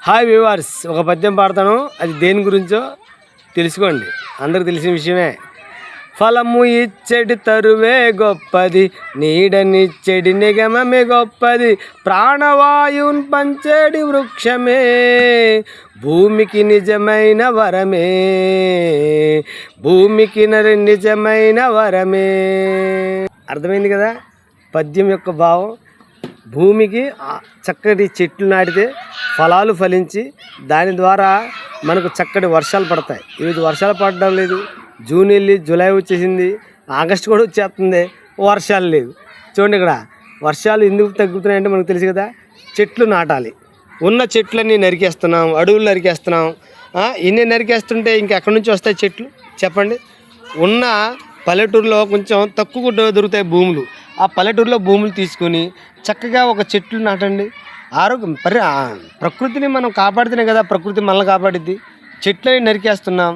Hi viewers, ఒక పద్యం పాడతాను. అది దేని గురించో తెలుసుకోండి. అందరికి తెలిసిన విషయమే. ఫలము ఇచ్చడి తరువే గొప్పది, నీడనిచ్చడి నిగమమే గొప్పది, ప్రాణవాయువున్ పంచేడి వృక్షమే భూమికి నిజమైన వరమే, భూమికి నిజమైన వరమే. అర్థమైంది కదా పద్యం యొక్క భావం. భూమికి చక్కటి చెట్లు నాటితే ఫలాలు ఫలించి దాని ద్వారా మనకు చక్కటి వర్షాలు పడతాయి. ఈరోజు వర్షాలు పడడం లేదు. జూన్ వెళ్ళి జూలై వచ్చేసింది, ఆగస్టు కూడా వచ్చేస్తుంది, వర్షాలు లేవు. చూడండి, ఇక్కడ వర్షాలు ఎందుకు తగ్గుతున్నాయంటే మనకు తెలుసు కదా. చెట్లు నాటాలి. ఉన్న చెట్లన్నీ నరికేస్తున్నాం, అడవులు నరికేస్తున్నాం. ఇన్ని నరికేస్తుంటే ఇంకెక్కడి నుంచి వస్తాయి చెట్లు చెప్పండి. ఉన్న పల్లెటూరులో కొంచెం తక్కువ దొరుకుతాయి భూములు. ఆ పల్లెటూరులో భూములు తీసుకొని చక్కగా ఒక చెట్లు నాటండి. ఆరోగ్యం ప్రకృతిని మనం కాపాడితేనే కదా ప్రకృతి మనల్ని కాపాడిద్ది. చెట్లని నరికేస్తున్నాం,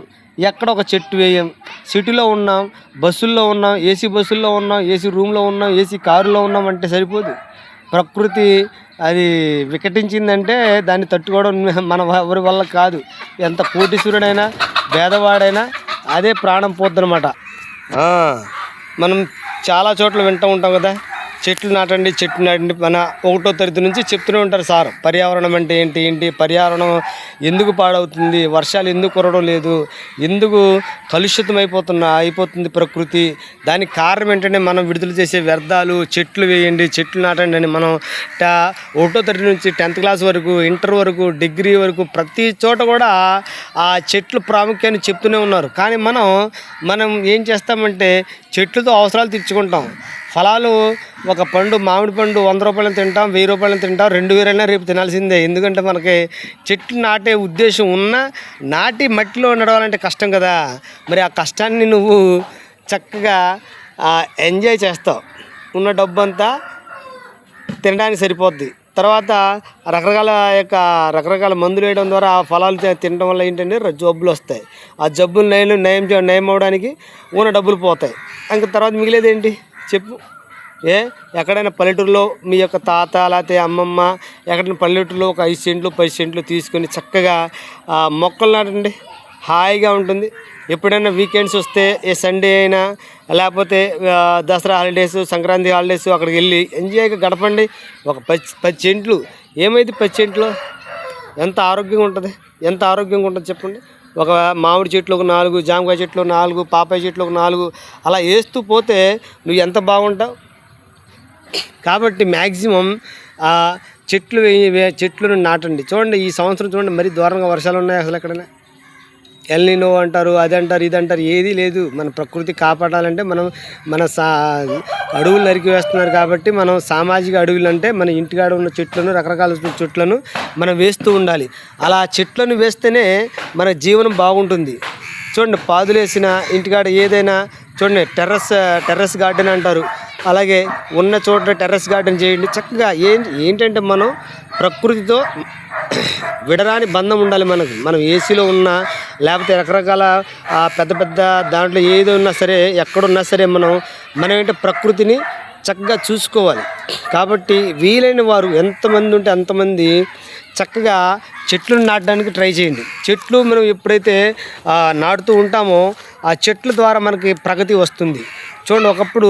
ఎక్కడ ఒక చెట్టు వేయం. సిటీలో ఉన్నాం, బస్సుల్లో ఉన్నాం, ఏసీ బస్సుల్లో ఉన్నాం, ఏసీ రూమ్లో ఉన్నాం, ఏసీ కారులో ఉన్నాం అంటే సరిపోదు. ప్రకృతి అది వికటించిందంటే దాన్ని తట్టుకోవడం మన ఎవరి వల్ల కాదు. ఎంత కోటీశ్వరుడైనా పేదవాడైనా అదే ప్రాణం పోద్దనమాట. మనం చాలా చోట్ల వింటూ ఉంటాం కదా, చెట్లు నాటండి, చెట్లు నాటండి. మన 1వ తరగతి నుంచి చెప్తూనే ఉంటారు సార్. పర్యావరణం అంటే ఏంటి, పర్యావరణం ఎందుకు పాడవుతుంది, వర్షాలు ఎందుకు కురవడం లేదు, ఎందుకు కలుషితం అయిపోతుంది ప్రకృతి, దానికి కారణం ఏంటంటే మనం విడుదల చేసే వ్యర్థాలు. చెట్లు వేయండి, చెట్లు నాటండి అని మనం 1వ తరగతి నుంచి 10th క్లాస్ వరకు, ఇంటర్ వరకు, డిగ్రీ వరకు ప్రతి చోట కూడా ఆ చెట్లు ప్రాముఖ్యాన్ని చెప్తూనే ఉన్నారు. కానీ మనం ఏం చేస్తామంటే చెట్లతో అవసరాలు తీర్చుకుంటాం. ఫలాలు ఒక పండు, మామిడి పండు 100 రూపాయలు తింటాం, 1000 రూపాయలు తింటాం, 2000 అయినా రేపు తినాల్సిందే. ఎందుకంటే మనకి చెట్లు నాటే ఉద్దేశం ఉన్నా నాటి మట్టిలో నడవాలంటే కష్టం కదా. మరి ఆ కష్టాన్ని నువ్వు చక్కగా ఎంజాయ్ చేస్తావు. ఉన్న డబ్బు అంతా తినడానికి సరిపోద్ది. తర్వాత రకరకాల మందులు వేయడం ద్వారా ఆ ఫలాలు తినడం వల్ల ఏంటంటే జబ్బులు వస్తాయి. ఆ జబ్బులు నయం అవడానికి ఉన్న డబ్బులు పోతాయి. ఇంకా తర్వాత మిగిలేది ఏంటి చెప్పు. ఎక్కడైనా పల్లెటూరులో మీ యొక్క తాత లేకపోతే అమ్మమ్మ ఎక్కడైనా పల్లెటూరులో ఒక 5 సెంట్లు 10 సెంట్లు తీసుకొని చక్కగా మొక్కలు నాటండి, హాయిగా ఉంటుంది. ఎప్పుడైనా వీకెండ్స్ వస్తే ఏ సండే అయినా లేకపోతే దసరా హాలిడేస్, సంక్రాంతి హాలిడేస్ అక్కడికి వెళ్ళి ఎంజాయ్గా గడపండి. ఒక 10 సెంట్లు ఏమైంది, 10 సెంట్లు ఎంత ఆరోగ్యంగా ఉంటుంది చెప్పండి. ఒక మామిడి చెట్లు ఒక 4, జామకాయ చెట్లు 4, పాపాయ చెట్లు ఒక 4 అలా వేస్తూ పోతే నువ్వు ఎంత బాగుంటావు. కాబట్టి మ్యాక్సిమం చెట్లను నాటండి. చూడండి, ఈ సంవత్సరం చూడండి మరీ దూరంగా వర్షాలు ఉన్నాయి. అసలు ఎక్కడైనా ఎల్నినో అంటారు, అది అంటారు, ఇది అంటారు, ఏదీ లేదు. మన ప్రకృతి కాపాడాలంటే మన అడవులు నరికి వేస్తున్నారు. కాబట్టి మనం సామాజిక అడవులు అంటే మన ఇంటికాడ ఉన్న చెట్లను, రకరకాల చెట్లను మనం వేస్తూ ఉండాలి. అలా చెట్లను వేస్తేనే మన జీవనం బాగుంటుంది. చూడండి, పాదులేసిన ఇంటికాడ ఏదైనా చూడండి, టెర్రస్ గార్డెన్ అంటారు. అలాగే ఉన్న చోట టెర్రస్ గార్డెన్ చేయండి. చక్కగా ఏంటంటే మనం ప్రకృతితో విడరాని బంధం ఉండాలి మనకు. మనం ఏసీలో ఉన్నా లేకపోతే రకరకాల పెద్ద దాంట్లో ఏది ఉన్నా సరే, ఎక్కడున్నా సరే మనం ఏంటంటే ప్రకృతిని చక్కగా చూసుకోవాలి. కాబట్టి వీలైన వారు ఎంతమంది ఉంటే అంతమంది చక్కగా చెట్లను నాటడానికి ట్రై చేయండి. చెట్లు మనం ఎప్పుడైతే నాటుతూ ఉంటామో ఆ చెట్ల ద్వారా మనకి ప్రగతి వస్తుంది. చూడండి, ఒకప్పుడు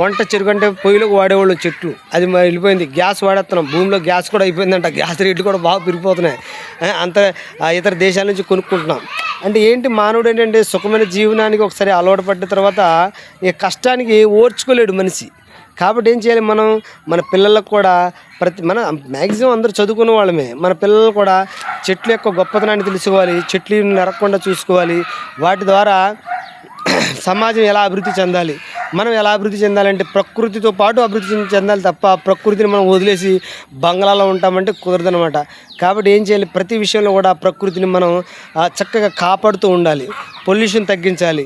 వంట చెరుకు అంటే పొయ్యిలోకి వాడేవాళ్ళు చెట్లు, అది వెళ్ళిపోయింది. గ్యాస్ వాడేస్తున్నాం, భూమిలో గ్యాస్ కూడా అయిపోయిందంట. గ్యాస్ రేట్లు కూడా బాగా పెరిగిపోతున్నాయి. అంత ఇతర దేశాల నుంచి కొనుక్కుంటున్నాం. అంటే ఏంటి, మానవుడు ఏంటంటే సుఖమైన జీవనానికి ఒకసారి అలవాటు పడ్డ తర్వాత ఈ కష్టానికి ఓర్చుకోలేడు మనిషి. కాబట్టి ఏం చేయాలి, మన పిల్లలకు కూడా మన మ్యాక్సిమం అందరూ చదువుకున్న వాళ్ళమే. మన పిల్లలు కూడా చెట్ల యొక్క గొప్పతనాన్ని తెలుసుకోవాలి, చెట్లు నరకకుండా చూసుకోవాలి. వాటి ద్వారా సమాజం ఎలా అభివృద్ధి చెందాలి, మనం ఎలా అభివృద్ధి చెందాలంటే ప్రకృతితో పాటు అభివృద్ధి చెందాలి తప్ప ప్రకృతిని మనం వదిలేసి బంగ్లాలో ఉంటామంటే కుదరదనమాట. కాబట్టి ఏం చేయాలి, ప్రతి విషయంలో కూడా ప్రకృతిని మనం చక్కగా కాపాడుతూ ఉండాలి. పొల్యూషన్ తగ్గించాలి.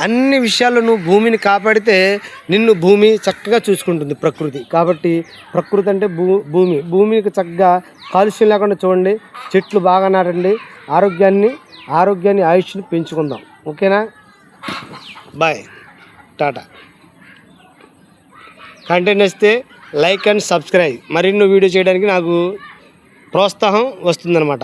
అన్ని విషయాల్లో నువ్వు భూమిని కాపాడితే నిన్ను భూమి చక్కగా చూసుకుంటుంది ప్రకృతి. కాబట్టి ప్రకృతి అంటే భూమికి చక్కగా కాలుష్యం లేకుండా చూడండి, చెట్లు బాగా నాటండి, ఆరోగ్యాన్ని ఆయుష్ని పెంచుకుందాం. ఓకేనా, బాయ్, టాటా. కంటెంట్ వస్తే లైక్ అండ్ సబ్స్క్రైబ్. మరిన్నో వీడియో చేయడానికి నాకు ప్రోత్సాహం వస్తుందన్నమాట.